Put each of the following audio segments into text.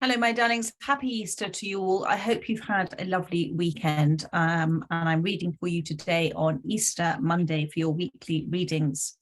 Hello, my darlings. Happy Easter to you all. I hope you've had a lovely weekend. And I'm reading for you today on Easter Monday for your weekly readings.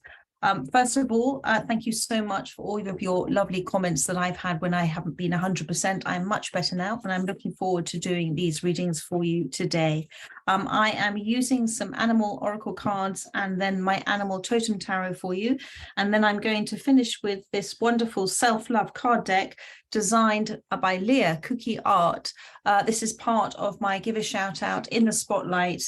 First of all, thank you so much for all of your lovely comments that I've had when I haven't been 100%. I'm much better now, and I'm looking forward to doing these readings for you today. I am using some animal oracle cards and then my animal totem tarot for you. And then I'm going to finish with this wonderful self-love card deck designed by Leah, Kooky Art. This is part of my Give a Shout Out in the Spotlight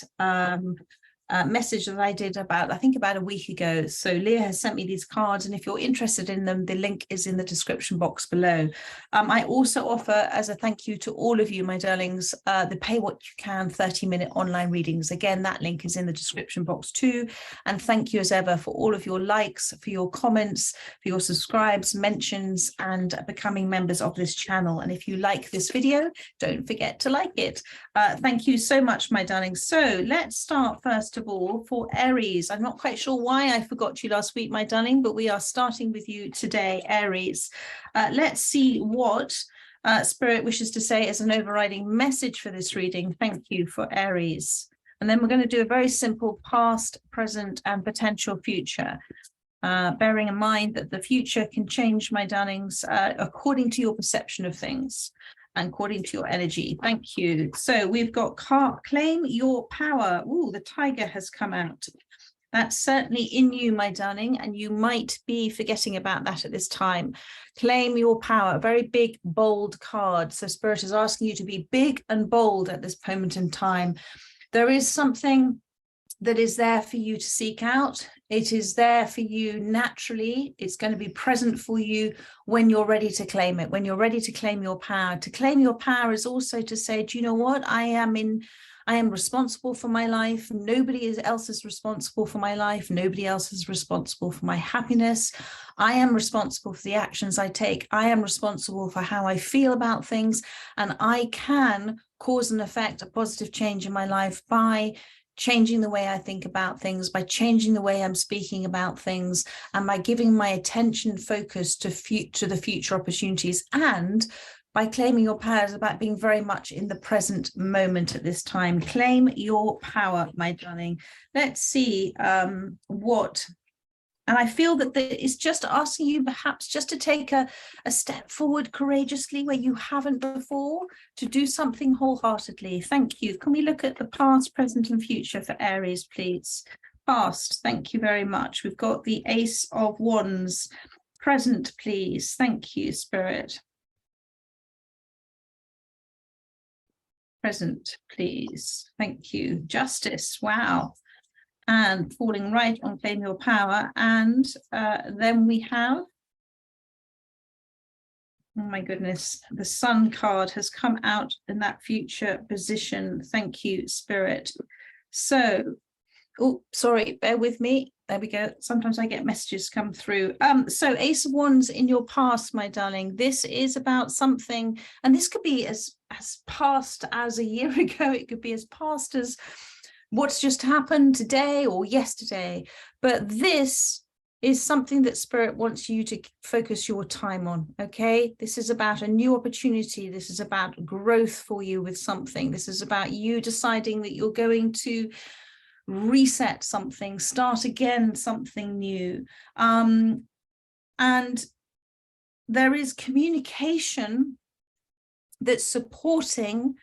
message that I did about a week ago. So Leah has sent me these cards, and if you're interested in them, the link is in the description box below. I also offer, as a thank you to all of you, my darlings, the Pay What You Can 30-minute online readings. Again, that link is in the description box too. And thank you as ever for all of your likes, for your comments, for your subscribes, mentions, and becoming members of this channel. And if you like this video, don't forget to like it. Thank you so much, my darlings. So let's start first of all for Aries. I'm not quite sure why I forgot you last week, my darling, but we are starting with you today, Aries. Let's see what Spirit wishes to say as an overriding message for this reading. Thank you for Aries. And then we're going to do a very simple past, present, and potential future. Bearing in mind that the future can change, my darlings, according to your perception of things and according to your energy. Thank you. So we've got claim your power. Ooh, the tiger has come out. That's certainly in you, my darling, and you might be forgetting about that at this time. Claim your power, a very big, bold card. So Spirit is asking you to be big and bold at this moment in time. There is something that is there for you to seek out. It is there for you naturally. It's going to be present for you when you're ready to claim it, when you're ready to claim your power. To claim your power is also to say, do you know what? I am responsible for my life. Nobody else is responsible for my life. Nobody else is responsible for my happiness. I am responsible for the actions I take. I am responsible for how I feel about things. And I can cause and affect a positive change in my life by changing the way I think about things, by changing the way I'm speaking about things, and by giving my attention focus to the future opportunities. And by claiming your power is about being very much in the present moment at this time. Claim your power, my darling. Let's see and I feel that it's just asking you perhaps just to take a step forward courageously where you haven't before, to do something wholeheartedly. Thank you. Can we look at the past, present, and future for Aries, please? Past, thank you very much. We've got the Ace of Wands. Present, please. Thank you, Spirit. Present, please. Thank you. Justice. Wow. And falling right on claim your power. And then we have, oh my goodness, the Sun card has come out in that future position. Thank you, Spirit. So, oh, sorry, bear with me. There we go. Sometimes I get messages come through. So Ace of Wands in your past, my darling. This is about something, and this could be as past as a year ago. It could be as past as what's just happened today or yesterday. But this is something that Spirit wants you to focus your time on, okay? This is about a new opportunity. This is about growth for you with something. This is about you deciding that you're going to reset something, start again, something new. And there is communication that's supporting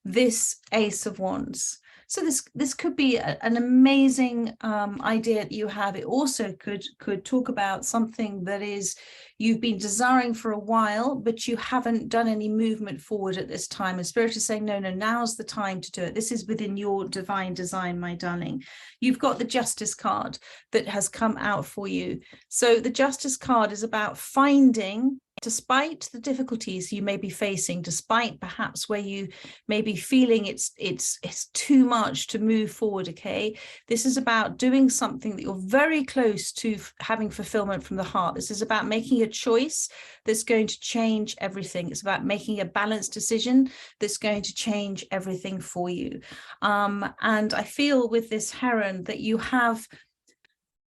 this Ace of Wands. So this could be an amazing idea that you have. It also could talk about something that is you've been desiring for a while, but you haven't done any movement forward at this time. And Spirit is saying, no, now's the time to do it. This is within your divine design, my darling. You've got the Justice card that has come out for you. So the Justice card is about finding, despite the difficulties you may be facing, despite perhaps where you may be feeling it's too much to move forward, okay? This is about doing something that you're very close to having fulfillment from the heart. This is about making a choice that's going to change everything. It's about making a balanced decision that's going to change everything for you. And I feel with this Heron that you have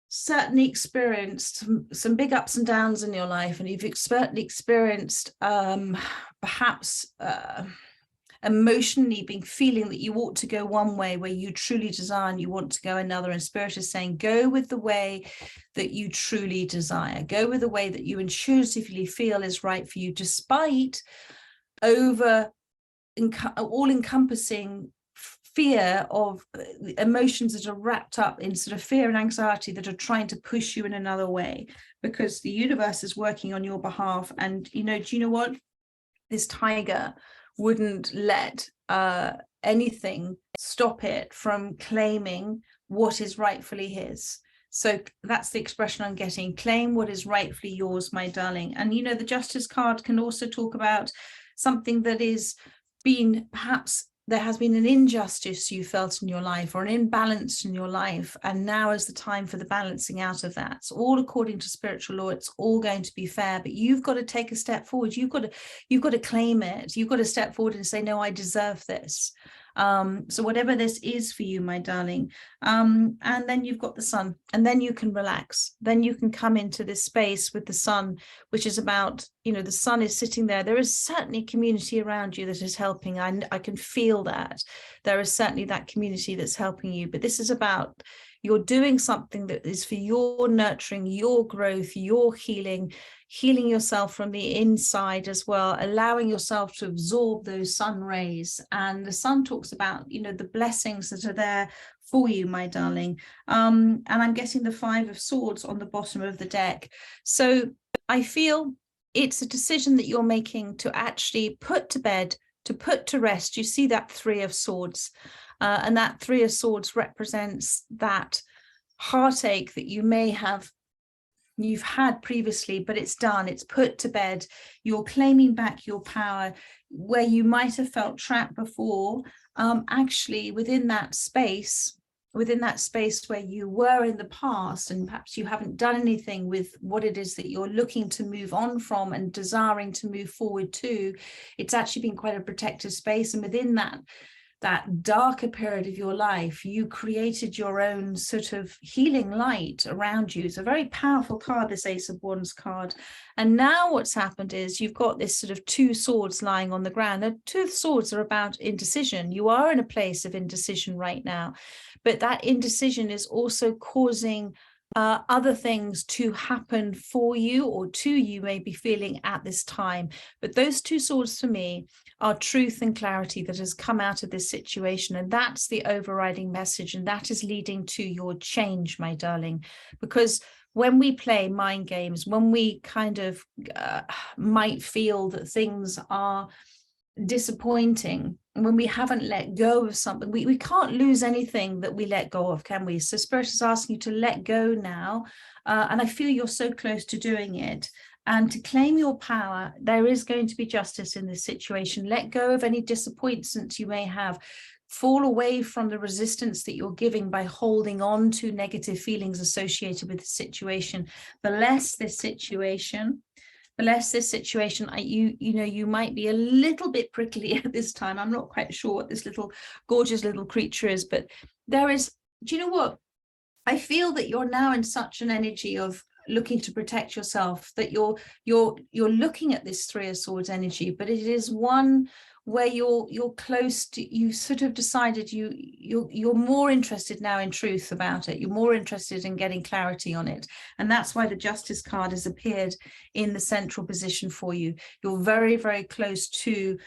certainly experienced some big ups and downs in your life, and you've certainly experienced perhaps emotionally feeling that you ought to go one way where you truly desire and you want to go another, and Spirit is saying go with the way that you truly desire, go with the way that you intuitively feel is right for you, despite all-encompassing fear of emotions that are wrapped up in sort of fear and anxiety that are trying to push you in another way, because the universe is working on your behalf. And do you know what, this tiger wouldn't let anything stop it from claiming what is rightfully his. So that's the expression I'm getting: claim what is rightfully yours, my darling. And the Justice card can also talk about something that is perhaps there has been an injustice you felt in your life, or an imbalance in your life, and now is the time for the balancing out of that. So all according to spiritual law, it's all going to be fair, but you've got to take a step forward. You've got to claim it. You've got to step forward and say, no, I deserve this. So whatever this is for you, my darling, and then you've got the sun, and then you can relax. Then you can come into this space with the sun, which is about, the sun is sitting there. There is certainly community around you that is helping. I can feel that. There is certainly that community that's helping you, but this is about you're doing something that is for your nurturing, your growth, your healing yourself from the inside as well, allowing yourself to absorb those sun rays. And the sun talks about, the blessings that are there for you, my darling. And I'm getting the 5 of Swords on the bottom of the deck. So I feel it's a decision that you're making to actually put to bed, to put to rest. You see that 3 of Swords. And that 3 of Swords represents that heartache that you've had previously, but it's done, it's put to bed. You're claiming back your power where you might have felt trapped before. Actually, within that space where you were in the past, and perhaps you haven't done anything with what it is that you're looking to move on from and desiring to move forward to, it's actually been quite a protective space. And within that darker period of your life, you created your own sort of healing light around you. It's a very powerful card, this Ace of Wands card. And now what's happened is you've got this sort of 2 swords lying on the ground. The 2 swords are about indecision. You are in a place of indecision right now, but that indecision is also causing other things to happen for you, or to you may be feeling at this time. But those 2 swords for me are truth and clarity that has come out of this situation, and that's the overriding message, and that is leading to your change, my darling. Because when we play mind games, when we kind of might feel that things are disappointing, when we haven't let go of something, we can't lose anything that we let go of, can we? So Spirit is asking you to let go now, and I feel you're so close to doing it. And to claim your power, there is going to be justice in this situation. Let go of any disappointments you may have. Fall away from the resistance that you're giving by holding on to negative feelings associated with the situation. Bless this situation. Bless this situation. You might be a little bit prickly at this time. I'm not quite sure what this little gorgeous little creature is, but there is, do you know what? I feel that you're now in such an energy of looking to protect yourself, that you're looking at this 3 of Swords energy, but it is one where you're close to, you sort of decided you're more interested now in truth about it. You're more interested in getting clarity on it. And that's why the Justice card has appeared in the central position for you. You're very, very close to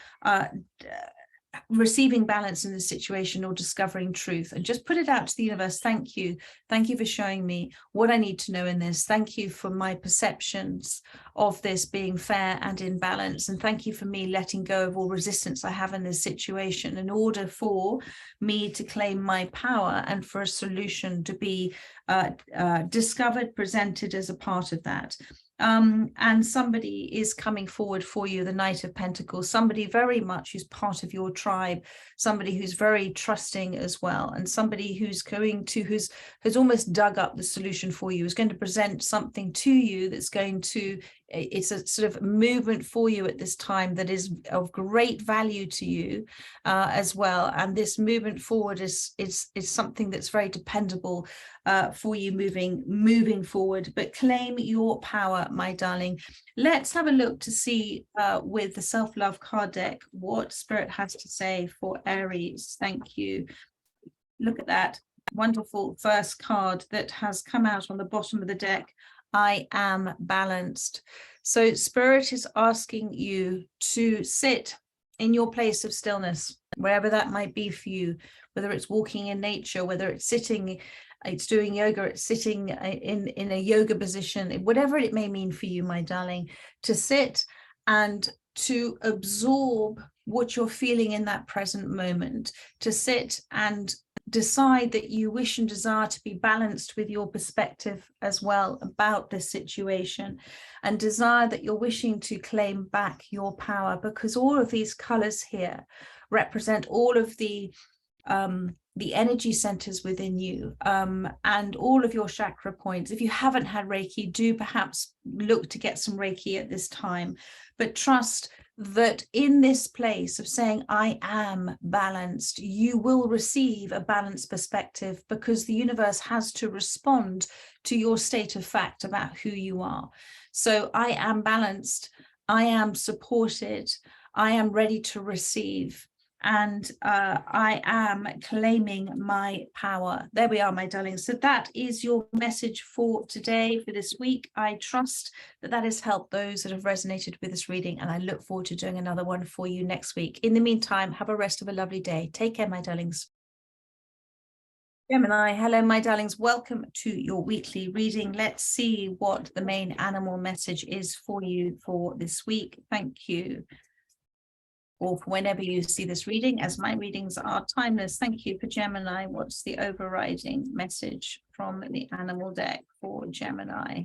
receiving balance in the situation, or discovering truth. And just put it out to the universe. Thank you for showing me what I need to know in this. Thank you for my perceptions of this being fair and in balance, and thank you for me letting go of all resistance I have in this situation, in order for me to claim my power and for a solution to be discovered, presented as a part of that. And somebody is coming forward for you, the Knight of Pentacles, somebody very much who's part of your tribe, somebody who's very trusting as well, and somebody who's has almost dug up the solution for you, is going to present something to you that's going to it's a sort of movement for you at this time that is of great value to you as well. And this movement forward is something that's very dependable for you moving forward. But claim your power, my darling. Let's have a look to see with the self-love card deck what Spirit has to say for Aries. Thank you. Look at that wonderful first card that has come out on the bottom of the deck. I am balanced. So Spirit is asking you to sit in your place of stillness, wherever that might be for you, whether it's walking in nature, whether it's sitting, it's doing yoga, it's sitting in a yoga position, whatever it may mean for you, my darling, to sit and to absorb what you're feeling in that present moment, to sit and decide that you wish and desire to be balanced with your perspective as well about this situation, and desire that you're wishing to claim back your power, because all of these colors here represent all of the energy centers within you, and all of your chakra points. If you haven't had Reiki, do perhaps look to get some Reiki at this time, but trust that in this place of saying I am balanced, you will receive a balanced perspective, because the universe has to respond to your state of fact about who you are. So I am balanced, I am supported, I am ready to receive, and I am claiming my power. There we are, my darlings. So that is your message for today, for this week. I trust that that has helped those that have resonated with this reading, and I look forward to doing another one for you next week. In the meantime, have a rest of a lovely day. Take care, my darlings. Gemini, hello, my darlings. Welcome to your weekly reading. Let's see what the main animal message is for you for this week. Thank you. Or for whenever you see this reading, as my readings are timeless. Thank you for Gemini. What's the overriding message from the animal deck for Gemini?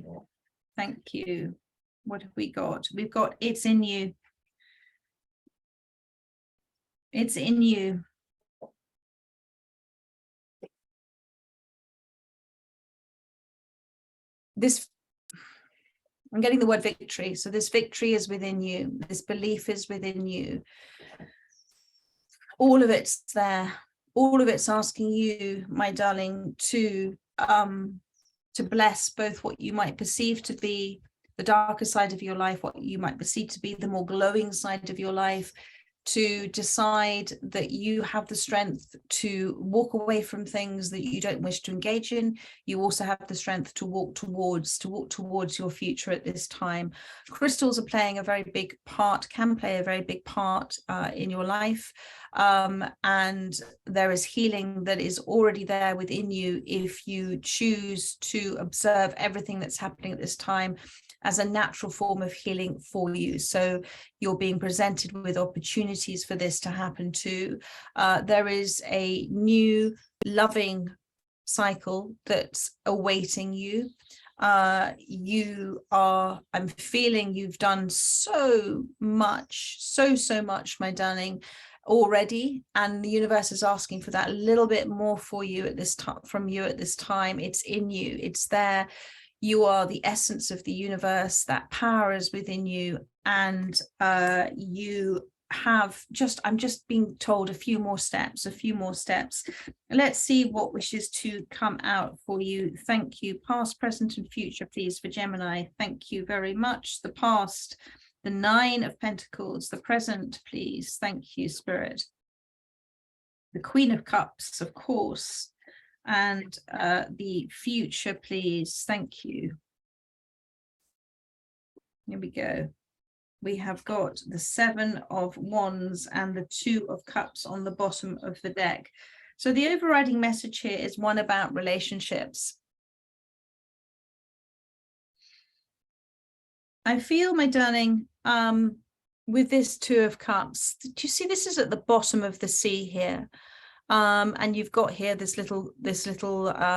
Thank you. What have we got? We've got it's in you. It's in you. This, I'm getting the word victory. So this victory is within you. This belief is within you. All of it's there. All of it's asking you, my darling, to bless both what you might perceive to be the darker side of your life, what you might perceive to be the more glowing side of your life, to decide that you have the strength to walk away from things that you don't wish to engage in. You also have the strength to walk towards your future at this time. Crystals are playing a very big part, can play a very big part in your life. And there is healing that is already there within you if you choose to observe everything that's happening at this time as a natural form of healing for you. So you're being presented with opportunities for this to happen too. There is a new loving cycle that's awaiting you. I'm feeling you've done so much, so much, my darling, already, and the universe is asking for that little bit more for you at this time, from you at this time. It's in you, it's there. You are the essence of the universe. That power is within you, and you have I'm just being told a few more steps. Let's see what wishes to come out for you. Thank you. Past, present, and future, please, for Gemini. Thank you very much. The past, the 9 of Pentacles. The present, please. Thank you, Spirit. The Queen of Cups, of course. And the future, please. Thank you. Here we go. We have got the 7 of Wands and the 2 of Cups on the bottom of the deck. So the overriding message here is one about relationships. I feel, my darling, with this 2 of Cups, do you see this is at the bottom of the sea here? And you've got here this little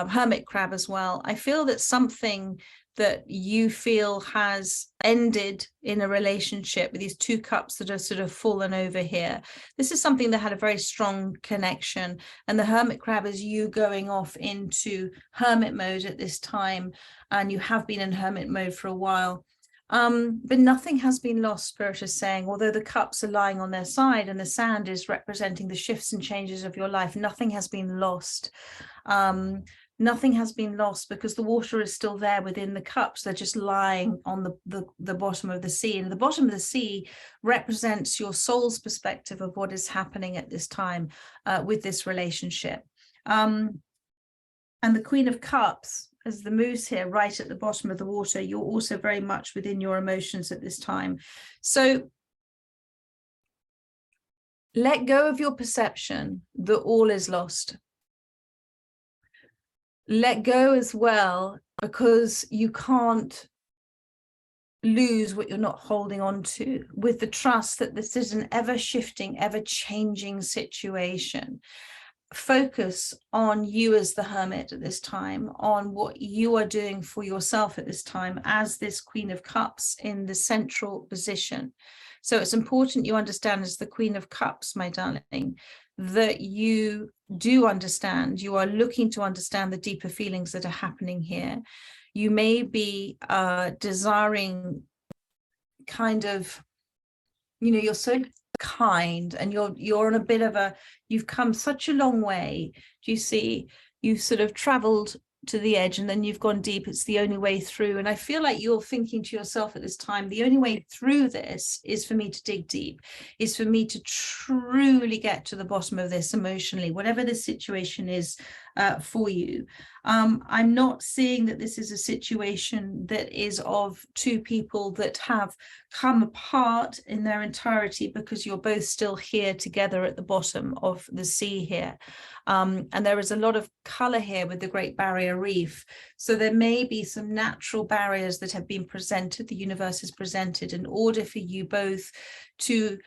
hermit crab as well. I feel that something that you feel has ended in a relationship with these 2 cups that are sort of fallen over here. This is something that had a very strong connection, and the hermit crab is you going off into hermit mode at this time, and you have been in hermit mode for a while. But nothing has been lost, Spirit is saying, although the cups are lying on their side and the sand is representing the shifts and changes of your life. Nothing has been lost. Nothing has been lost because the water is still there within the cups. They're just lying on the bottom of the sea. And the bottom of the sea represents your soul's perspective of what is happening at this time with this relationship. And the Queen of Cups, as the moose here right at the bottom of the water, you're also very much within your emotions at this time. So let go of your perception that all is lost. Let go as well, because you can't lose what you're not holding on to, with the trust that this is an ever-shifting, ever-changing situation. Focus on you as the hermit at this time, on what you are doing for yourself at this time as this Queen of Cups in the central position. So it's important you understand, as the Queen of Cups, my darling, that you do understand, you are looking to understand the deeper feelings that are happening here. You may be desiring kind of, you know, you're so kind and you're on a bit of a, you've come such a long way. Do you see, you've sort of traveled to the edge and then you've gone deep. It's the only way through. And I feel like you're thinking to yourself at this time, the only way through this is for me to dig deep, is for me to truly get to the bottom of this emotionally, whatever this situation is for you. I'm not seeing that this is a situation that is of two people that have come apart in their entirety, because you're both still here together at the bottom of the sea here. And there is a lot of color here with the Great Barrier Reef. So there may be some natural barriers that have been presented, the universe has presented, in order for you both to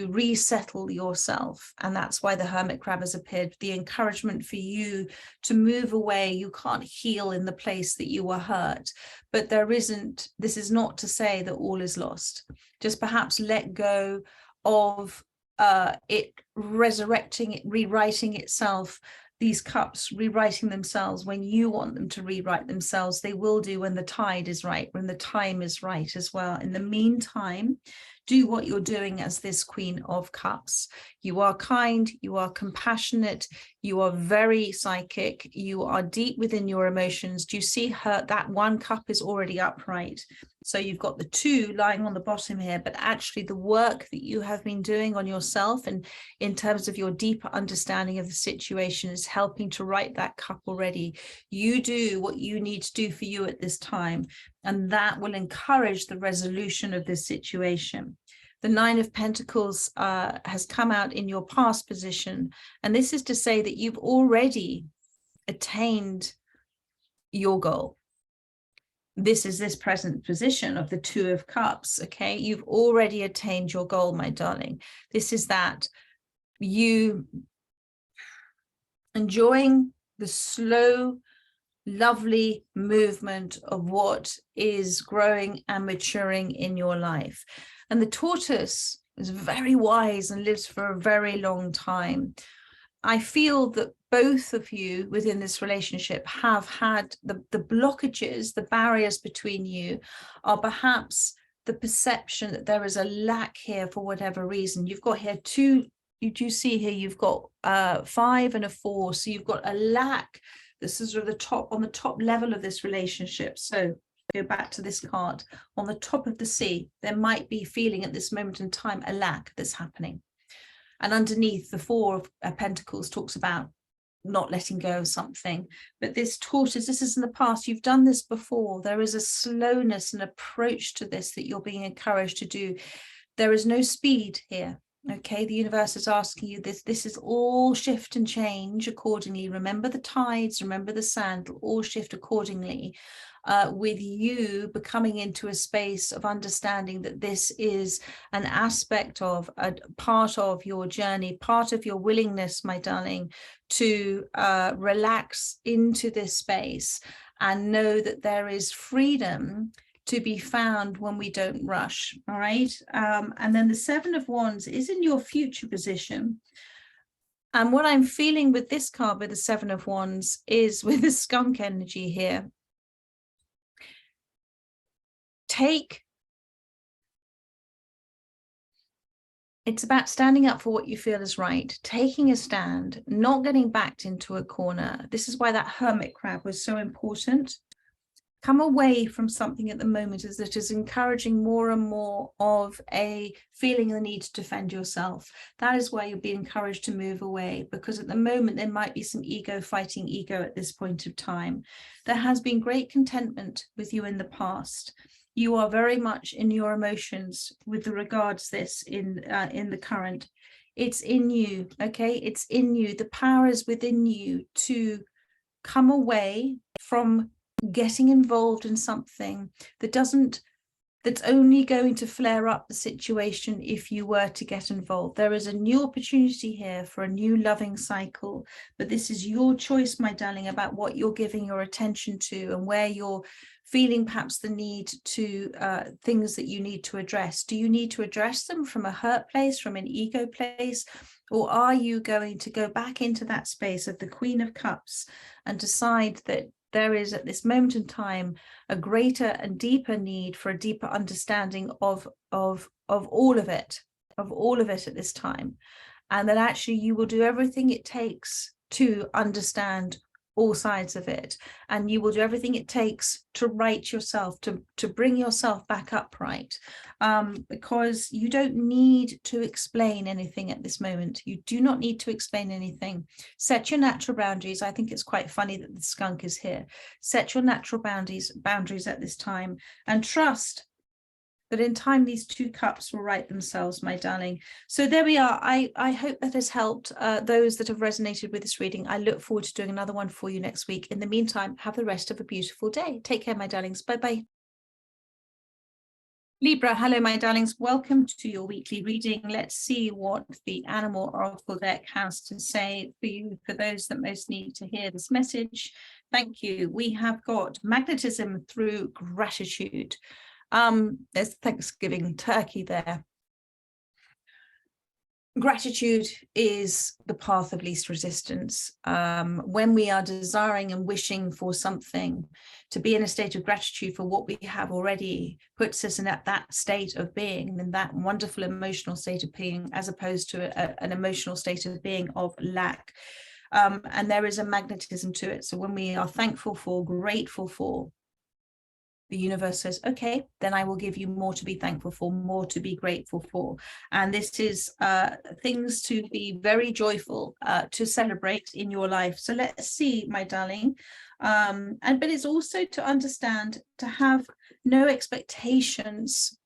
resettle yourself. And that's why the hermit crab has appeared, the encouragement for you to move away. You can't heal in the place that you were hurt, but there isn't, this is not to say that all is lost. Just perhaps let go of it resurrecting, it rewriting itself, these cups rewriting themselves. When you want them to rewrite themselves, they will do when the tide is right, when the time is right as well. In the meantime, do what you're doing as this Queen of Cups. You are kind, you are compassionate, you are very psychic, you are deep within your emotions. Do you see her? That one cup is already upright. So you've got the two lying on the bottom here, but actually the work that you have been doing on yourself and in terms of your deeper understanding of the situation is helping to write that cup already. You do what you need to do for you at this time, and that will encourage the resolution of this situation. The Nine of Pentacles has come out in your past position, and this is to say that you've already attained your goal. This is this present position of the Two of Cups, okay? You've already attained your goal, my darling. This is that you enjoying the slow, lovely movement of what is growing and maturing in your life. And the tortoise is very wise and lives for a very long time. I feel that both of you within this relationship have had the blockages, the barriers between you are perhaps the perception that there is a lack here for whatever reason. You've got here two, you do see here, you've got 5 and a 4. So you've got a lack. This is sort of the top, on the top level of this relationship. So go back to this card. On the top of the sea, there might be feeling at this moment in time a lack that's happening. And underneath, the 4 of Pentacles talks about not letting go of something. But this tortoise, this is in the past, you've done this before. There is a slowness and approach to this that you're being encouraged to do. There is no speed here. Okay, the universe is asking you this. This is all shift and change accordingly. Remember the tides, remember the sand, all shift accordingly. With you becoming into a space of understanding that this is an aspect of, a part of your journey, part of your willingness, my darling, to relax into this space and know that there is freedom to be found when we don't rush. All right. And then the 7 of Wands is in your future position. And what I'm feeling with this card, with the 7 of Wands, is with the skunk energy here. Take It's about standing up for what you feel is right, taking a stand, not getting backed into a corner. This is why that hermit crab was so important. Come away from something at the moment that is encouraging more and more of a feeling the need to defend yourself. That is why you'll be encouraged to move away, because at the moment there might be some ego fighting ego at this point of time. There has been great contentment with you in the past. You are very much in your emotions with regards this in the current. It's in you, okay? It's in you. The power is within you to come away from getting involved in something that's only going to flare up the situation if you were to get involved. There is a new opportunity here for a new loving cycle, but this is your choice, my darling, about what you're giving your attention to and where you're feeling perhaps the need to things that you need to address. Do you need to address them from a hurt place, from an ego place? Or are you going to go back into that space of the Queen of Cups and decide that there is at this moment in time a greater and deeper need for a deeper understanding of all of it at this time, and that actually you will do everything it takes to understand all sides of it, and you will do everything it takes to right yourself, to bring yourself back upright, because you don't need to explain anything at this moment. You do not need to explain anything. Set your natural boundaries. I think it's quite funny that the skunk is here. Set your natural boundaries at this time, and trust that in time these two cups will right themselves, my darling. So there we are. I hope that has helped those that have resonated with this reading. I look forward to doing another one for you next week. In the meantime, have the rest of a beautiful day. Take care, my darlings. Bye-bye. Libra, hello, my darlings. Welcome to your weekly reading. Let's see what the Animal Oracle deck has to say for you, for those that most need to hear this message. Thank you. We have got magnetism through gratitude. There's Thanksgiving turkey there. Gratitude is the path of least resistance. When we are desiring and wishing for something, to be in a state of gratitude for what we have already puts us in that state of being, in that wonderful emotional state of being, as opposed to an emotional state of being of lack. And there is a magnetism to it. So when we are thankful for, grateful for, the universe says, okay, then I will give you more to be thankful for, more to be grateful for. And this is things to be very joyful, to celebrate in your life. So let's see, my darling. But it's also to understand, to have no expectations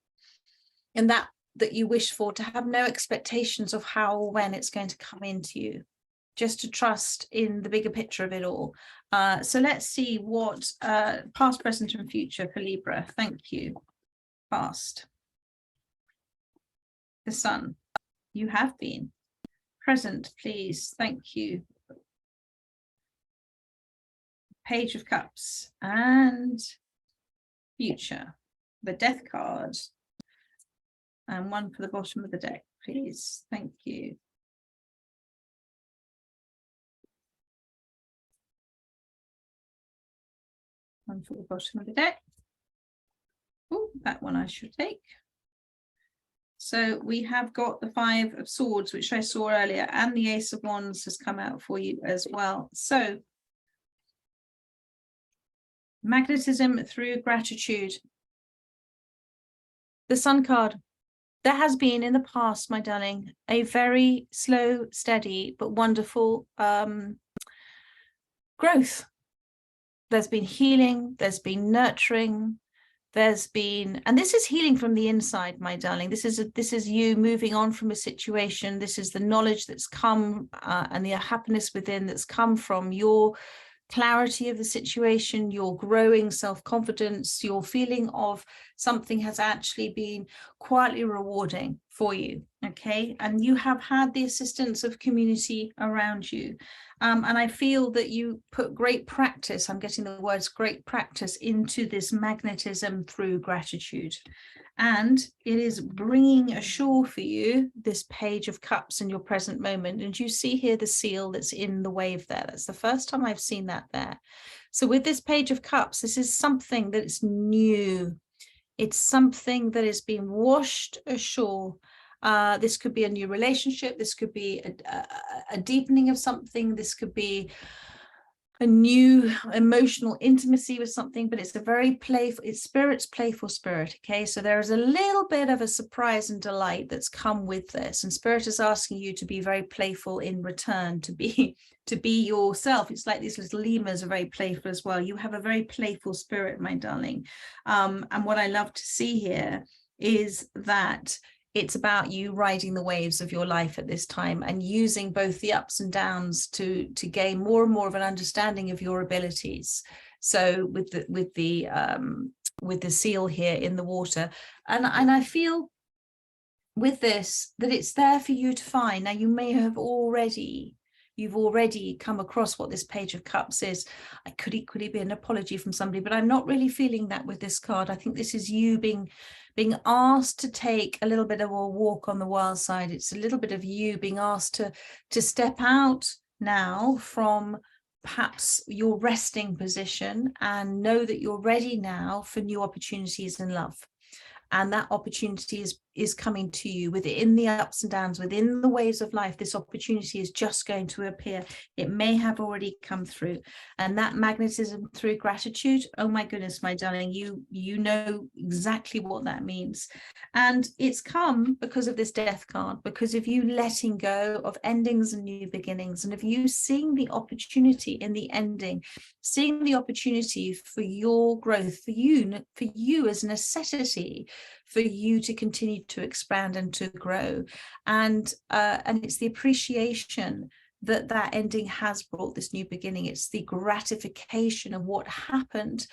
in that you wish for, to have no expectations of how or when it's going to come into you. Just to trust in the bigger picture of it all. So let's see what past, present, and future for Libra. Thank you. Past. The Sun. You have been. Present, please. Thank you. Page of Cups. And future. The Death card. And one for the bottom of the deck, please. Thank you. One for the bottom of the deck. Oh, that one I should take. So we have got the Five of Swords, which I saw earlier, and the Ace of Wands has come out for you as well. So magnetism through gratitude. The Sun card. There has been in the past, my darling, a very slow, steady, but wonderful growth. There's been healing, there's been nurturing, there's been, and this is healing from the inside, my darling. This is you moving on from a situation. This is the knowledge that's come and the happiness within that's come from your clarity of the situation, your growing self-confidence, your feeling of something has actually been quietly rewarding for you, okay? And you have had the assistance of community around you. And I feel that you put great practice, I'm getting the words great practice, into this magnetism through gratitude. And it is bringing ashore for you this Page of Cups in your present moment. And you see here the seal that's in the wave there. That's the first time I've seen that there. So with this Page of Cups, this is something that is new. It's something that is being washed ashore. This could be a new relationship. This could be a deepening of something. This could be a new emotional intimacy with something, but it's a very playful, it's spirit's playful spirit. Okay, so there is a little bit of a surprise and delight that's come with this, and spirit is asking you to be very playful in return, to be yourself. It's like these little lemurs are very playful as well. You have a very playful spirit, my darling. And what I love to see here is that it's about you riding the waves of your life at this time and using both the ups and downs to gain more and more of an understanding of your abilities. So with the seal here in the water, and I feel with this that it's there for you to find. Now, you may have you've already come across what this Page of Cups is. I could equally be an apology from somebody, but I'm not really feeling that with this card. I think this is you being asked to take a little bit of a walk on the wild side. It's a little bit of you being asked to step out now from perhaps your resting position and know that you're ready now for new opportunities in love. And that opportunity is coming to you within the ups and downs, within the waves of life. This opportunity is just going to appear. It may have already come through. And that magnetism through gratitude, oh my goodness, my darling, you know exactly what that means. And it's come because of this Death card, because of you letting go of endings and new beginnings, and of you seeing the opportunity in the ending, seeing the opportunity for your growth, for you as a necessity for you to continue to expand and to grow. And it's the appreciation that ending has brought this new beginning. It's the gratification of what happened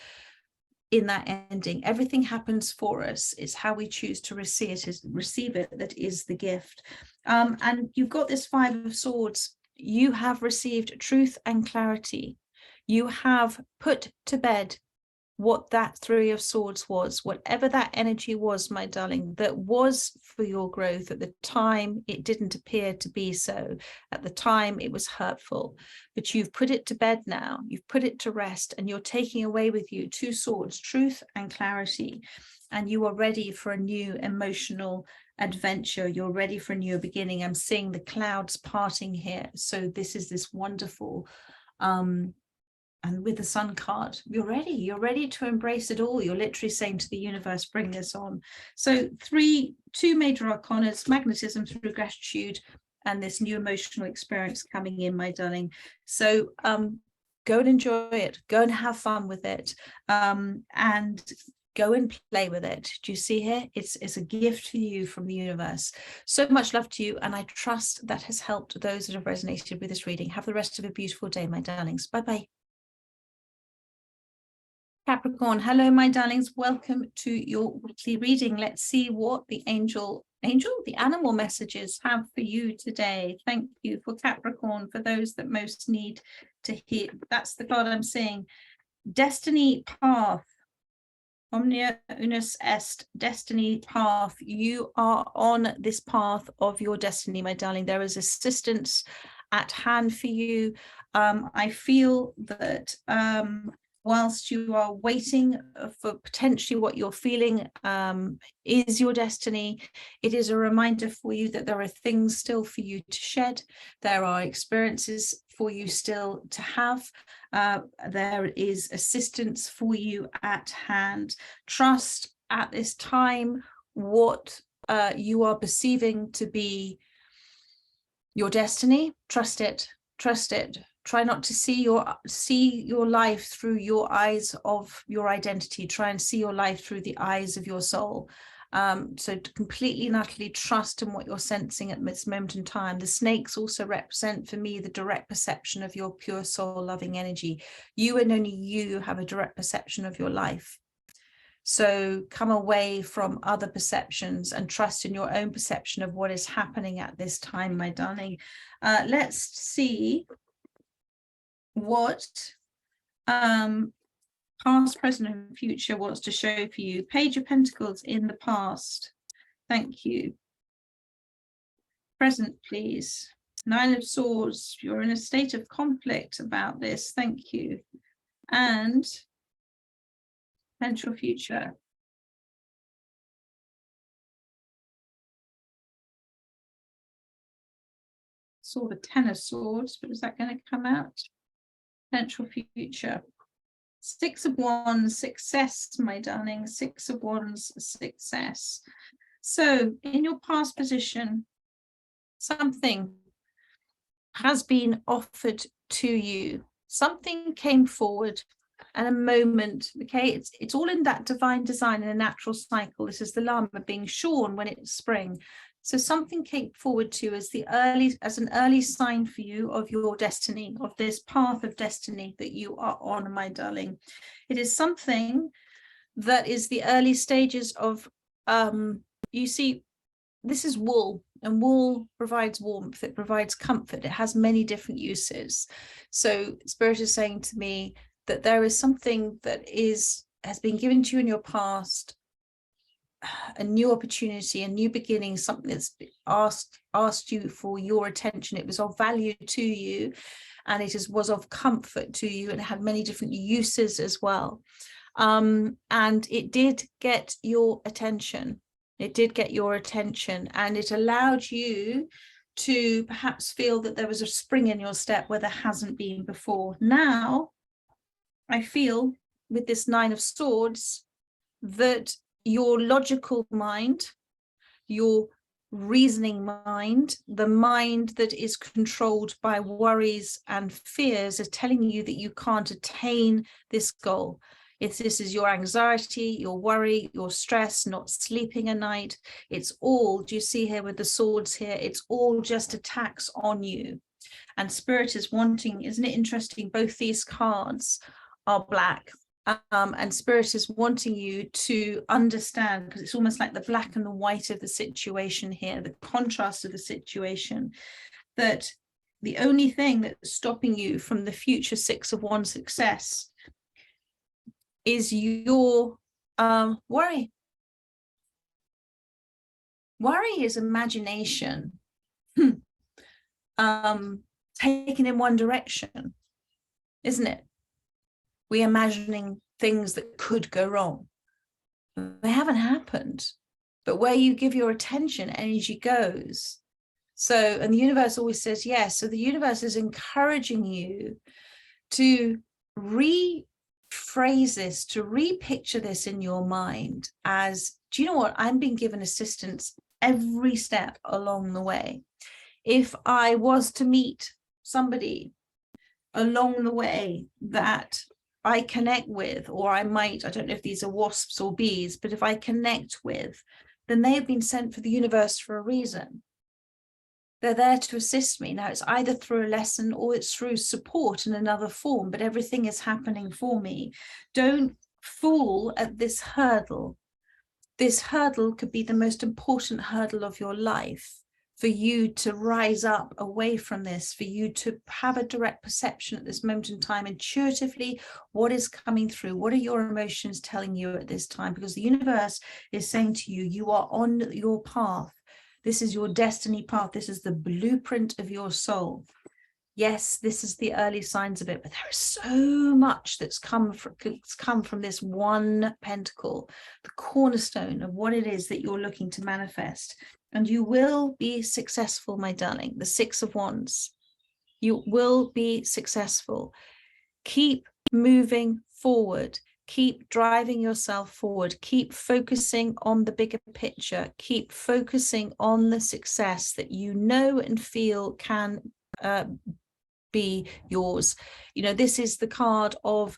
in that ending. Everything happens for us. It's how we choose to receive it that is the gift. And you've got this Five of Swords. You have received truth and clarity. You have put to bed what that Three of Swords was, whatever that energy was, my darling, that was for your growth. At the time, it didn't appear to be so. At the time, it was hurtful, but you've put it to bed now. You've put it to rest, and you're taking away with you two swords, truth and clarity. And you are ready for a new emotional adventure. You're ready for a new beginning. I'm seeing the clouds parting here. So this is this wonderful, and with the Sun card, you're ready to embrace it all. You're literally saying to the universe, bring this on. So two major arcanas, magnetism through gratitude, and this new emotional experience coming in, my darling. So go and enjoy it, go and have fun with it, and go and play with it. Do you see here? It's a gift for you from the universe. So much love to you, and I trust that has helped those that have resonated with this reading. Have the rest of a beautiful day, my darlings. Bye-bye. Capricorn, hello, my darlings. Welcome to your weekly reading. Let's see what the the animal messages have for you today. Thank you for Capricorn, for those that most need to hear. That's the card I'm seeing. Destiny path. Omnia unus est, destiny path. You are on this path of your destiny, my darling. There is assistance at hand for you. I feel that whilst you are waiting for potentially what you're feeling is your destiny, it is a reminder for you that there are things still for you to shed. There are experiences for you still to have. There is assistance for you at hand. Trust at this time what you are perceiving to be your destiny. Trust it. Trust it. Try not to see your life through your eyes of your identity. Try and see your life through the eyes of your soul. So to completely and utterly trust in what you're sensing at this moment in time. The snakes also represent for me the direct perception of your pure soul loving energy. You and only you have a direct perception of your life. So come away from other perceptions and trust in your own perception of what is happening at this time, my darling. Let's see what past, present, and future wants to show for you. Page of Pentacles in the past. Thank you. Present, please. Nine of Swords. You're in a state of conflict about this. Thank you. And potential future. Saw the Ten of Swords, but is that going to come out? Potential future. Six of Wands, success, my darling. Six of Wands, success. So in your past position, something has been offered to you. Something came forward and a moment, okay? It's all in that divine design in a natural cycle. This is the llama being shorn when it's spring. So something came forward to you as an early sign for you of your destiny, of this path of destiny that you are on, my darling. It is something that is the early stages of, you see, this is wool, and wool provides warmth, it provides comfort, it has many different uses. So Spirit is saying to me that there is something that has been given to you in your past, a new opportunity, a new beginning, something that's asked you for your attention. It was of value to you, and it was of comfort to you, and it had many different uses as well. And it did get your attention. It did get your attention, and it allowed you to perhaps feel that there was a spring in your step where there hasn't been before. Now, I feel with this Nine of Swords that your logical mind, your reasoning mind, the mind that is controlled by worries and fears, is telling you that you can't attain this goal. If this is your anxiety, your worry, your stress, not sleeping a night, it's all, do you see here with the swords here, it's all just attacks on you. And Spirit is wanting, isn't it interesting, both these cards are black. And Spirit is wanting you to understand, because it's almost like the black and the white of the situation here, the contrast of the situation, that the only thing that's stopping you from the future Six of Wands success is your worry. Worry is imagination taken in one direction, isn't it? We're imagining things that could go wrong. They haven't happened, but where you give your attention, energy goes. So, and the universe always says yes. So the universe is encouraging you to rephrase this, to repicture this in your mind as, do you know what? I'm being given assistance every step along the way. If I was to meet somebody along the way that I connect with, or I don't know if these are wasps or bees, but if I connect with, then they have been sent for the universe for a reason. They're there to assist me. Now, it's either through a lesson or it's through support in another form, but everything is happening for me. Don't fall at this hurdle. This hurdle could be the most important hurdle of your life, for you to rise up away from this, for you to have a direct perception at this moment in time, intuitively, what is coming through, what are your emotions telling you at this time, because the universe is saying to you, you are on your path. This is your destiny path. This is the blueprint of your soul. Yes, this is the early signs of it, but there is so much that's come from this one pentacle, the cornerstone of what it is that you're looking to manifest. And you will be successful, my darling. The Six of Wands. You will be successful. Keep moving forward. Keep driving yourself forward. Keep focusing on the bigger picture. Keep focusing on the success that you know and feel can be yours. You know, this is the card of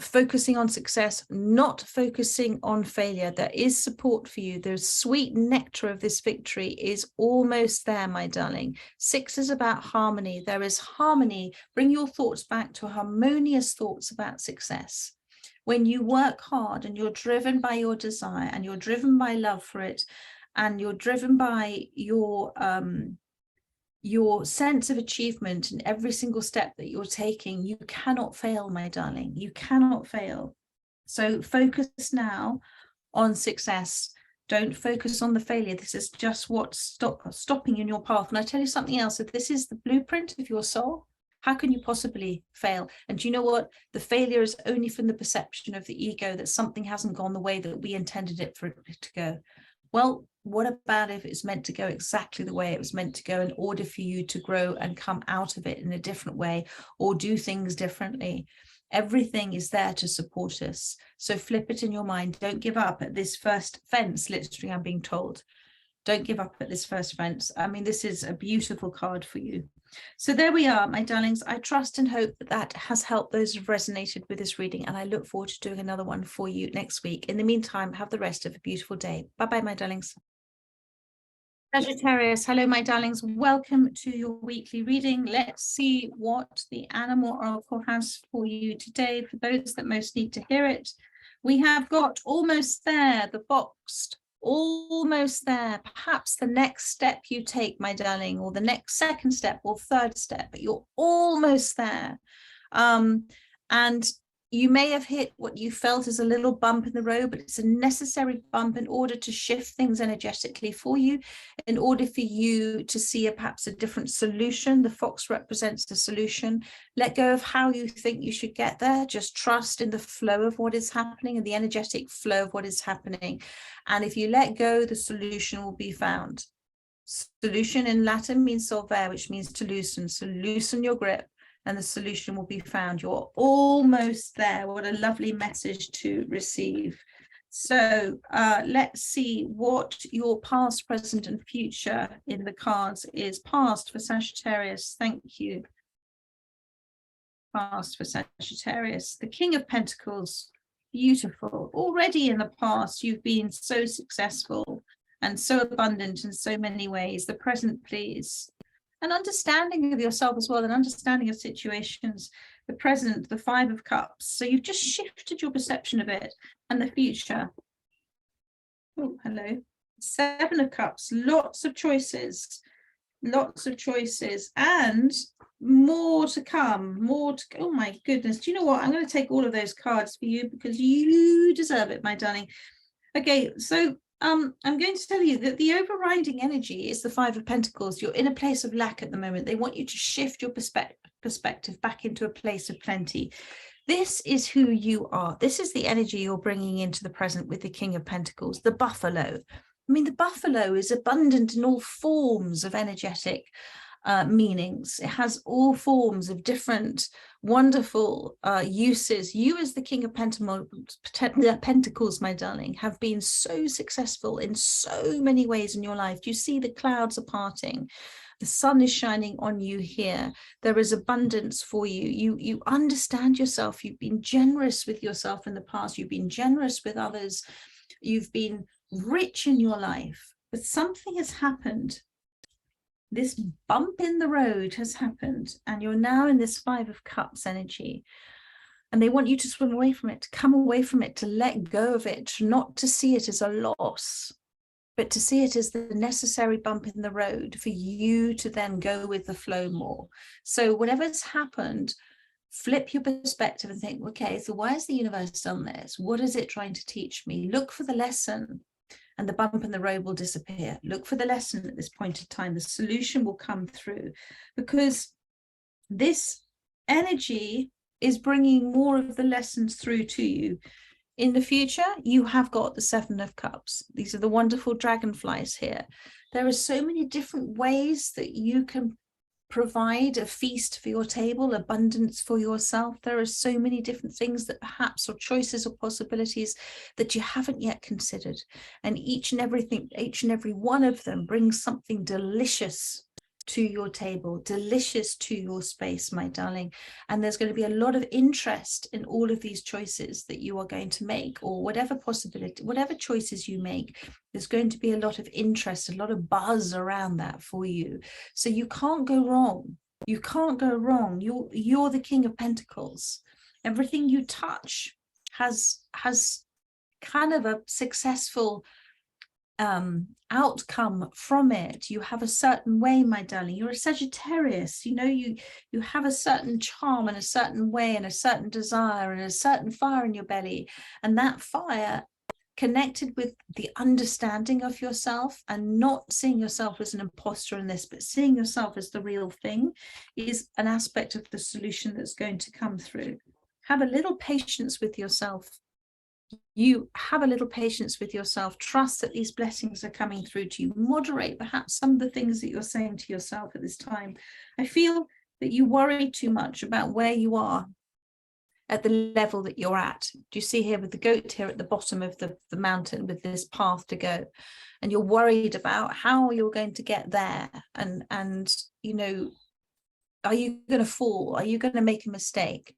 focusing on success, not focusing on failure. There is support for you. The sweet nectar of this victory is almost there, my darling. Six is about harmony. There is harmony. Bring your thoughts back to harmonious thoughts about success. When you work hard and you're driven by your desire and you're driven by love for it, and you're driven by your sense of achievement in every single step that you're taking, you cannot fail, my darling. You cannot fail. So focus now on success. Don't focus on the failure. This is just what's stopping you in your path. And I tell you something else. If this is the blueprint of your soul, how can you possibly fail? And do you know what? The failure is only from the perception of the ego that something hasn't gone the way that we intended it for it to go. Well, What about if it's meant to go exactly the way it was meant to go in order for you to grow and come out of it in a different way or do things differently? Everything is there to support us. So flip it in your mind. Don't give up at this first fence, literally, I'm being told. Don't give up at this first fence. I mean, this is a beautiful card for you. So there we are, my darlings. I trust and hope that that has helped those who've resonated with this reading, and I look forward to doing another one for you next week. In the meantime, have the rest of a beautiful day. Bye-bye, my darlings. Sagittarius, hello, my darlings. Welcome to your weekly reading. Let's see what the Animal Oracle has for you today. For those that most need to hear it, we have got almost there, the boxed, almost there. Perhaps the next step you take, my darling, or the next second step or third step, but you're almost there. And you may have hit what you felt as a little bump in the road, but it's a necessary bump in order to shift things energetically for you, in order for you to see perhaps a different solution. The fox represents the solution. Let go of how you think you should get there. Just trust in the flow of what is happening and the energetic flow of what is happening. And if you let go, the solution will be found. Solution in Latin means solvere, which means to loosen. So loosen your grip, and the solution will be found. You're almost there. What a lovely message to receive. So let's see what your past, present, and future in the cards is. Past for Sagittarius. Thank you. Past for Sagittarius. The King of Pentacles. Beautiful. Already in the past, you've been so successful and so abundant in so many ways. The present, please. An understanding of yourself as well, an understanding of situations. The present, the Five of Cups. So you've just shifted your perception of it. And the future. Oh, hello. Seven of Cups. Lots of choices. Lots of choices. And more to come. Oh my goodness. Do you know what? I'm going to take all of those cards for you because you deserve it, my darling. Okay, so I'm going to tell you that the overriding energy is the Five of Pentacles. You're in a place of lack at the moment. They want you to shift your perspective back into a place of plenty. This is who you are. This is the energy you're bringing into the present with the King of Pentacles, the buffalo. I mean, the buffalo is abundant in all forms of energetic meanings. It has all forms of different wonderful uses. You as the King of Pentacles, my darling, have been so successful in so many ways in your life. You see the clouds are parting. The sun is shining on you here. There is abundance for you. You understand yourself. You've been generous with yourself in the past. You've been generous with others. You've been rich in your life. But something has happened. This bump in the road has happened, and you're now in this Five of Cups energy. And they want you to swim away from it, to come away from it, to let go of it, not to see it as a loss, but to see it as the necessary bump in the road for you to then go with the flow more. So whatever's happened, flip your perspective and think, okay, so why has the universe done this? What is it trying to teach me? Look for the lesson, and the bump in the road will disappear. Look for the lesson at this point in time. The solution will come through, because this energy is bringing more of the lessons through to you. In the future, you have got the Seven of Cups. These are the wonderful dragonflies here. There are so many different ways that you can provide a feast for your table, abundance for yourself. There are so many different things that perhaps, or choices or possibilities that you haven't yet considered. And each and every one of them brings something delicious to your table, delicious to your space, my darling. And there's going to be a lot of interest in all of these choices that you are going to make, or whatever possibility, whatever choices you make, there's going to be a lot of interest, a lot of buzz around that for you. So you can't go wrong. You can't go wrong. You're the King of Pentacles. Everything you touch has kind of a successful outcome from it. You have a certain way, my darling. You're a Sagittarius. You know, you have a certain charm and a certain way and a certain desire and a certain fire in your belly, and that fire, connected with the understanding of yourself and not seeing yourself as an imposter in this, but seeing yourself as the real thing, is an aspect of the solution that's going to come through. Have a little patience with yourself. You have a little patience with yourself, trust that these blessings are coming through to you, moderate perhaps some of the things that you're saying to yourself at this time. I feel that you worry too much about where you are at the level that you're at. Do you see here with the goat here at the bottom of the mountain with this path to go? And you're worried about how you're going to get there. And you know, are you going to fall? Are you going to make a mistake?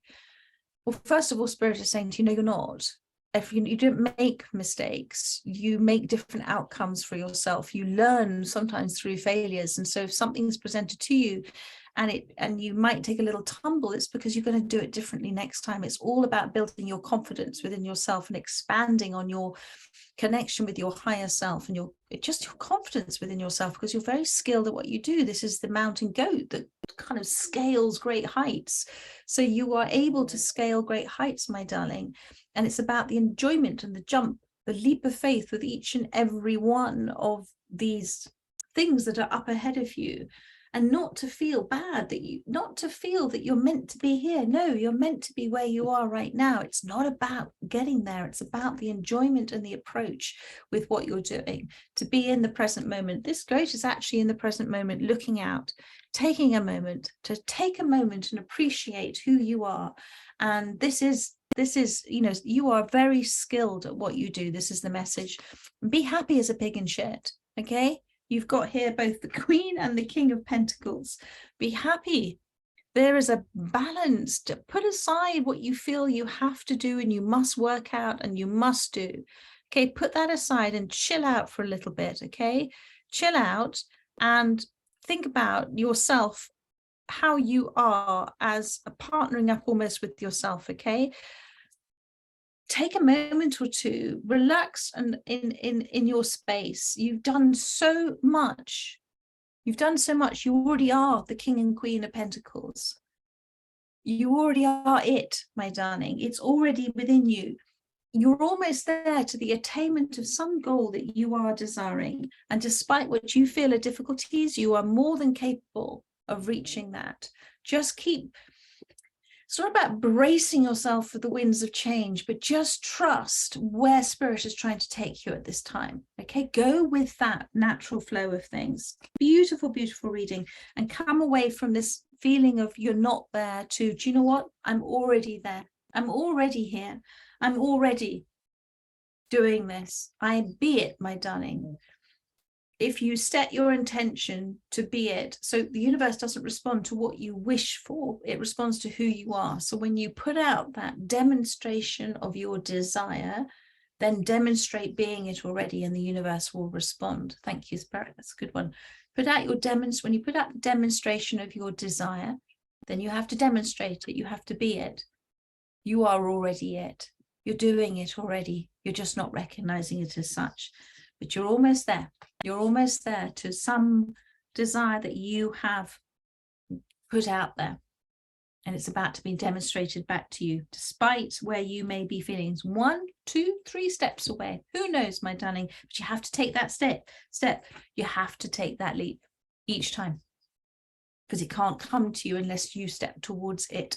Well, first of all, Spirit is saying to you, no, you're not. If you don't make mistakes, you make different outcomes for yourself. You learn sometimes through failures. And so if something is presented to you and you might take a little tumble, it's because you're going to do it differently next time. It's all about building your confidence within yourself and expanding on your connection with your higher self and your confidence within yourself, because you're very skilled at what you do. This is the mountain goat that kind of scales great heights. So you are able to scale great heights, my darling. And it's about the enjoyment and the jump, the leap of faith with each and every one of these things that are up ahead of you. And not to feel bad not to feel that you're meant to be here. No, you're meant to be where you are right now. It's not about getting there. It's about the enjoyment and the approach with what you're doing, to be in the present moment. This goat is actually in the present moment, looking out, taking a moment to take a moment and appreciate who you are. And this is, you know, you are very skilled at what you do. This is the message. Be happy as a pig in shit. Okay. You've got here both the Queen and the King of Pentacles. Be happy. There is a balance to put aside what you feel you have to do and you must work out and you must do. Okay, put that aside and chill out for a little bit. Okay, chill out and think about yourself, how you are as a partnering up almost with yourself. Okay. Take a moment or two, relax and in your space. You've done so much. You've done so much. You already are the King and Queen of Pentacles. You already are it, my darling. It's already within you. You're almost there to the attainment of some goal that you are desiring. And despite what you feel are difficulties, you are more than capable of reaching that. Just keep. It's not about bracing yourself for the winds of change, but just trust where Spirit is trying to take you at this time. Okay, go with that natural flow of things. Beautiful, beautiful reading, and come away from this feeling of you're not there to, do you know what? I'm already there. I'm already here. I'm already doing this. I be it, my darling. If you set your intention to be it, so the universe doesn't respond to what you wish for, it responds to who you are. So when you put out that demonstration of your desire, then demonstrate being it already and the universe will respond. Thank you, Spirit. That's a good one. Put out your when you put out the demonstration of your desire, then you have to demonstrate it. You have to be it. You are already it. You're doing it already. You're just not recognizing it as such. But you're almost there. You're almost there to some desire that you have put out there. And it's about to be demonstrated back to you, despite where you may be feeling 1, 2, 3 steps away. Who knows, my darling? But you have to take that step. You have to take that leap each time, because it can't come to you unless you step towards it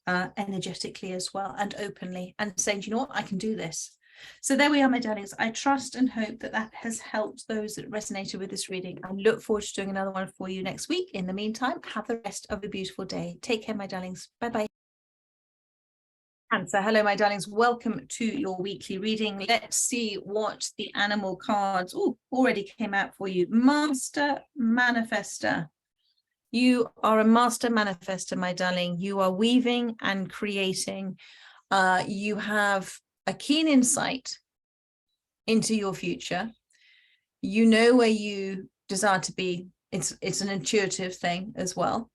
energetically as well, and openly, and saying, you know what, I can do this. So there we are, my darlings. I trust and hope that that has helped those that resonated with this reading. I look forward to doing another one for you next week. In the meantime, have the rest of a beautiful day. Take care, my darlings. Bye-bye. Cancer. Hello, my darlings. Welcome to your weekly reading. Let's see what the animal cards already came out for you. Master Manifester. You are a master manifester, my darling. You are weaving and creating. You have a keen insight into your future. You know where you desire to be. It's an intuitive thing as well.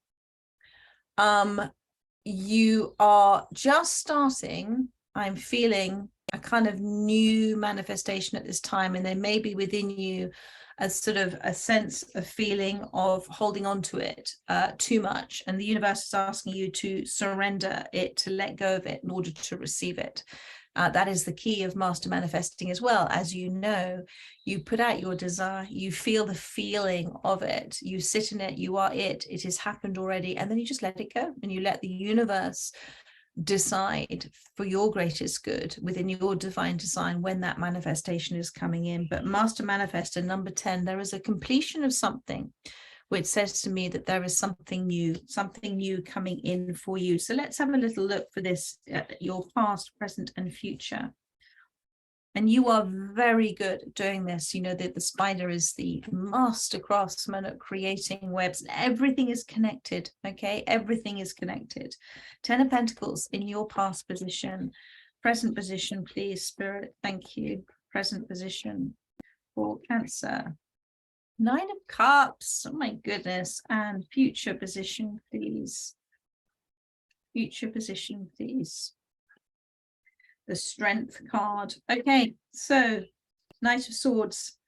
You are just starting. I'm feeling a kind of new manifestation at this time, and there may be within you a sort of a sense of feeling of holding on to it too much, and the universe is asking you to surrender it, to let go of it in order to receive it. That is the key of master manifesting as well. As you know, you put out your desire, you feel the feeling of it, you sit in it, you are it, it has happened already, and then you just let it go and you let the universe decide for your greatest good within your divine design when that manifestation is coming in. But Master Manifestor number 10, there is a completion of something, which says to me that there is something new coming in for you. So let's have a little look for this at your past, present, and future. And you are very good at doing this. You know that the spider is the master craftsman at creating webs. Everything is connected, okay? Everything is connected. 10 of Pentacles in your past position. Present position, please, Spirit. Thank you. Present position for Cancer. 9 of Cups. Oh, my goodness. And future position, please. Future position, please. The Strength card. Okay, so Knight of Swords.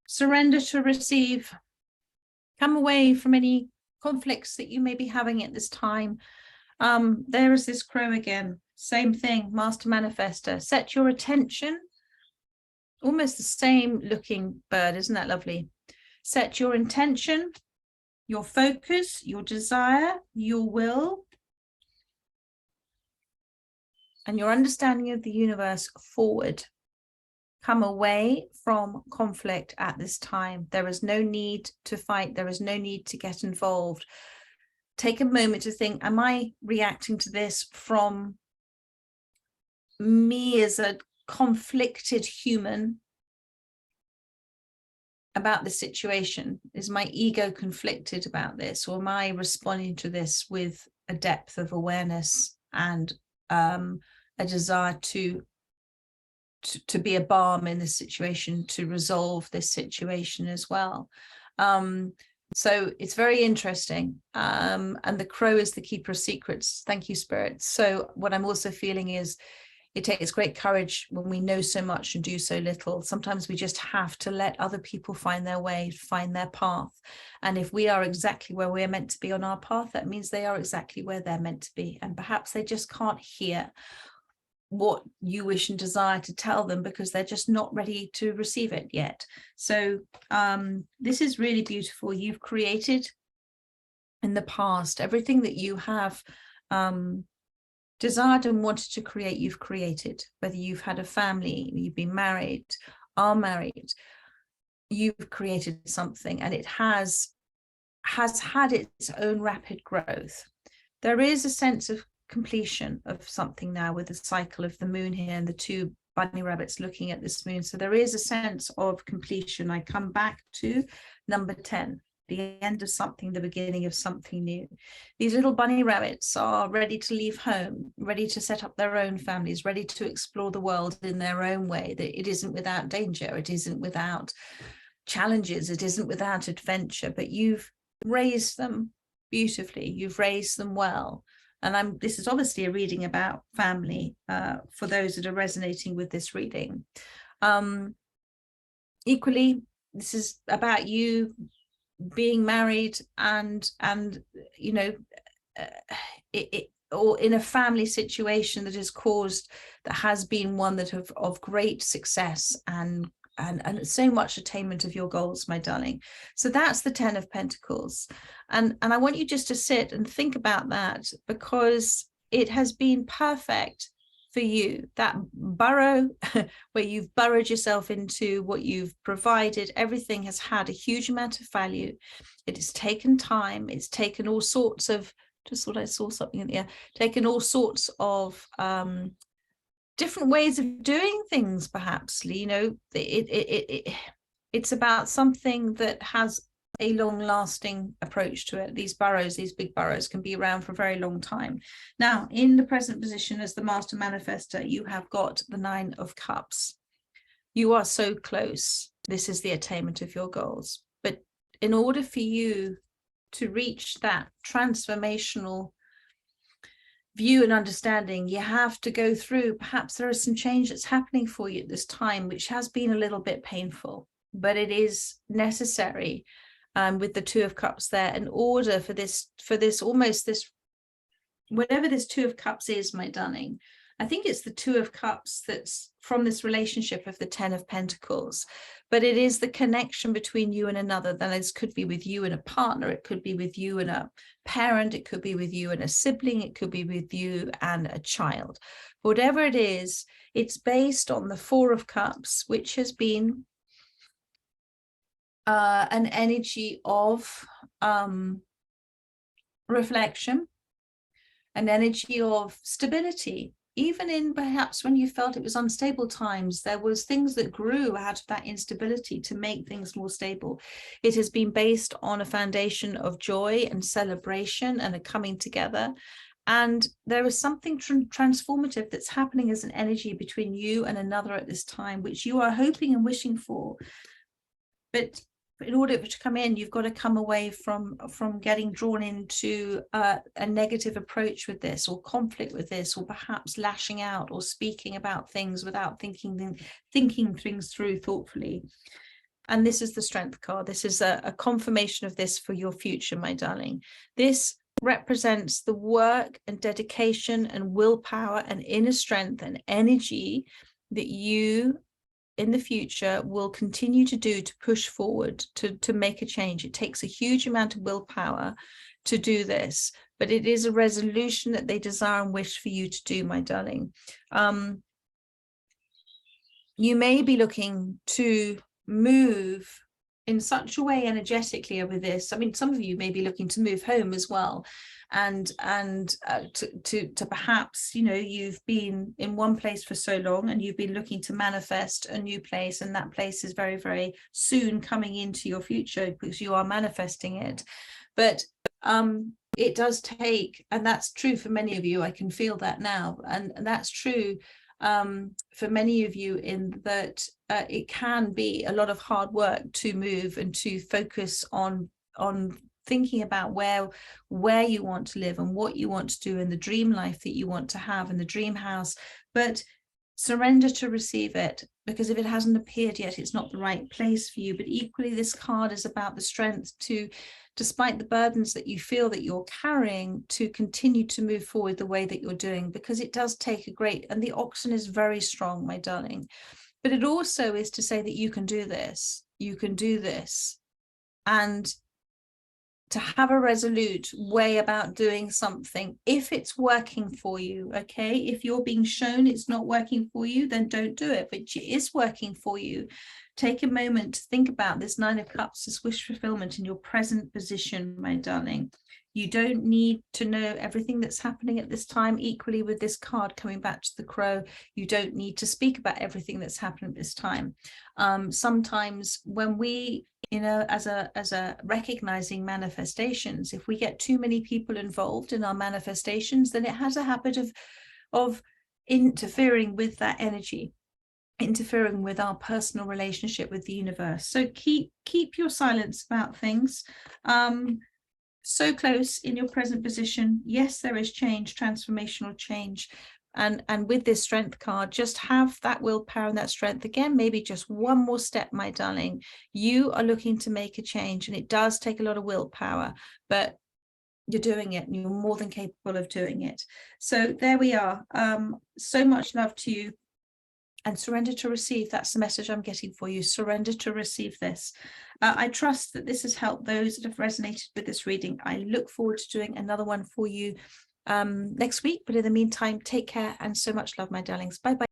Surrender to receive. Come away from any conflicts that you may be having at this time. There is this crow again. Same thing, Master Manifestor. Set your attention. Almost the same looking bird, isn't that lovely? Set your intention, your focus, your desire, your will, and your understanding of the universe forward. Come away from conflict at this time. There is no need to fight. There is no need to get involved. Take a moment to think, am I reacting to this from me as a conflicted human about the situation? Is my ego conflicted about this, or am I responding to this with a depth of awareness and a desire to be a balm in this situation, to resolve this situation as well? So it's very interesting. And the crow is the keeper of secrets. Thank you, Spirit. So what I'm also feeling is it takes great courage when we know so much and do so little. Sometimes we just have to let other people find their way, find their path. And if we are exactly where we're meant to be on our path, that means they are exactly where they're meant to be. And perhaps they just can't hear what you wish and desire to tell them because they're just not ready to receive it yet. So this is really beautiful. You've created in the past everything that you have desired and wanted to create. You've created, whether you've had a family, you've been married, are married, you've created something, and it has had its own rapid growth. There is a sense of completion of something now with the cycle of the moon here and the 2 bunny rabbits looking at this moon. So there is a sense of completion. I come back to number 10. The end of something, the beginning of something new. These little bunny rabbits are ready to leave home, ready to set up their own families, ready to explore the world in their own way. That it isn't without danger, it isn't without challenges, it isn't without adventure, but you've raised them beautifully, you've raised them well. And this is obviously a reading about family for those that are resonating with this reading. Equally, this is about you being married and you know, or in a family situation that has been one that of great success and so much attainment of your goals, my darling. So that's the 10 of Pentacles, and I want you just to sit and think about that, because it has been perfect for you. That burrow where you've burrowed yourself into what you've provided, everything has had a huge amount of value. It has taken time, it's taken all sorts of, just thought I saw something in the air, taken all sorts of different ways of doing things, perhaps. You know, it's about something that has a long-lasting approach to it. These burrows, these big burrows, can be around for a very long time. Now, in the present position as the Master Manifestor, you have got the 9 of Cups. You are so close. This is the attainment of your goals. But in order for you to reach that transformational view and understanding, you have to go through, perhaps there is some change that's happening for you at this time, which has been a little bit painful, but it is necessary. With the 2 of Cups there, in order for this almost this, whatever this 2 of Cups is, my darling, I think it's the Two of Cups that's from this relationship of the Ten of Pentacles, but it is the connection between you and another. Then it could be with you and a partner, it could be with you and a parent, it could be with you and a sibling, it could be with you and a child. Whatever it is, it's based on the Four of Cups, which has been an energy of reflection, an energy of stability. Even in perhaps when you felt it was unstable times, there was things that grew out of that instability to make things more stable. It has been based on a foundation of joy and celebration and a coming together. And there is something transformative that's happening as an energy between you and another at this time, which you are hoping and wishing for. But in order to come in, you've got to come away from getting drawn into a negative approach with this, or conflict with this, or perhaps lashing out or speaking about things without thinking things through thoughtfully. And this is the Strength card. This is a confirmation of this for your future, my darling. This represents the work and dedication and willpower and inner strength and energy that you in the future will continue to do to push forward, to make a change. It takes a huge amount of willpower to do this, but it is a resolution that they desire and wish for you to do, my darling. You may be looking to move in such a way energetically over this. I mean, some of you may be looking to move home as well, and to perhaps, you know, you've been in one place for so long and you've been looking to manifest a new place, and that place is very, very soon coming into your future because you are manifesting it. But it does take, and that's true for many of you, I can feel that now, and that's true for many of you, in that it can be a lot of hard work to move and to focus on thinking about where you want to live and what you want to do, and the dream life that you want to have, and the dream house. But surrender to receive it, because if it hasn't appeared yet, it's not the right place for you. But equally, this card is about the strength to, despite the burdens that you feel that you're carrying, to continue to move forward the way that you're doing, because it does take a great, and the oxen is very strong, my darling. But it also is to say that you can do this, and to have a resolute way about doing something if it's working for you. Okay, if you're being shown it's not working for you, then don't do it. But it is working for you. Take a moment to think about this Nine of Cups, this wish fulfillment in your present position, my darling. You don't need to know everything that's happening at this time. Equally, with this card coming back to the Crow, you don't need to speak about everything that's happening at this time. Sometimes when we, you know, as a recognizing manifestations, if we get too many people involved in our manifestations, then it has a habit of interfering with that energy, interfering with our personal relationship with the universe. So keep your silence about things. So close in your present position. Yes, there is change, transformational change. And with this Strength card, just have that willpower and that strength. Again, maybe just one more step, my darling. You are looking to make a change, and it does take a lot of willpower, but you're doing it, and you're more than capable of doing it. So there we are. So much love to you, and surrender to receive. That's the message I'm getting for you. Surrender to receive this. I trust that this has helped those that have resonated with this reading. I look forward to doing another one for you next week. But in the meantime, take care, and so much love, my darlings. Bye bye.